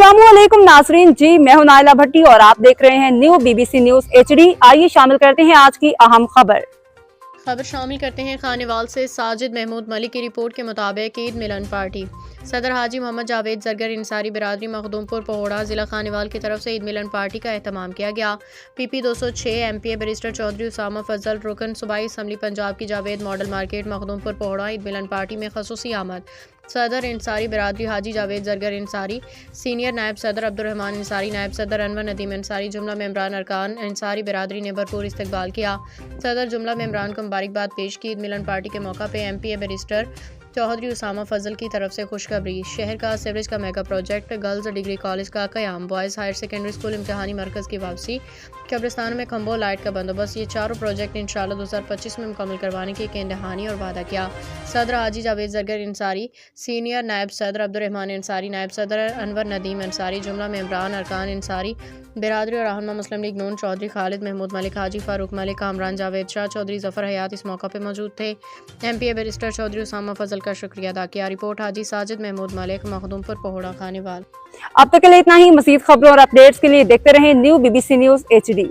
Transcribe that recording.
अस्सलामुअलैकुम नाजरीन जी, मैं हूं नाइला भट्टी और आप देख रहे हैं न्यू BBC न्यूज HD। आइए शामिल करते हैं आज की अहम खबर शामिल करते हैं खानेवाल से। साजिद महमूद मलिक की रिपोर्ट के मुताबिक ईद मिलन पार्टी सदर हाजी मोहम्मद जावेद जरगर इंसारी बिरादरी मखदूमपुर पहोड़ा जिला खानेवाल की तरफ से ईद मिलन पार्टी का एहतमाम किया गया। PP 206 MPA barrister Chaudhry Usama Fazal रुकन सूबाई असम्बली पंजाब की Javed model market Makhdoompur Pahora Eid Milan party में खसूसी आमद सदर इंसारी बिरादरी हाजी जावेद जरगर इंसारी, सीनियर नायब सदर अब्दुर्रहमान इंसारी, नायब सदर अनवर नदीम इंसारी, जुमला मेम्बरान अरकान इंसारी बिरादरी ने भरपूर इस्तकबाल किया। सदर जुमला मेम्बरान को मुबारकबाद पेश की। ईद मिलन पार्टी के मौका पे MPA बैरिस्टर चौधरी उसामा फजल की तरफ से खुशखबरी। शहर का सीवरेज का mega project, girls degree college का क़याम, बॉयज़ हायर सेकेंडरी स्कूल इम्तिहानी मरकज़ की वापसी, कब्रिस्तान में खंभों लाइट का बंदोबस्त, ये चारों प्रोजेक्ट इंशाअल्लाह 2025 में मुकम्मल करवाने की यकीन दहानी और वादा किया। सदर हाजी जावेद जरगर इंसारी, सीनियर नायब सदर अब्दुर्रहमान इंसारी, नायब सदर अनवर नदीम इंसारी, जुमला मेम्बरान अरकान इंसारी बिरादरी और रहनुमा मुस्लिम लीग नून चौधरी खालिद महमूद मलिक, हाजी फारूक मलिक, कामरान जावेद शाह, चौधरी जफर हयात इस मौका पर मौजूद थे। MPA बैरिस्टर चौधरी उसामा फजल का शुक्रिया अदा किया। रिपोर्ट हाजी साजिद महमूद मलिक, मखदूमपुर पहोड़ा खानेवाल। अब तक के लिए इतना ही। मज़ीद खबरों और अपडेट्स के लिए देखते रहें न्यू BBC न्यूज HD।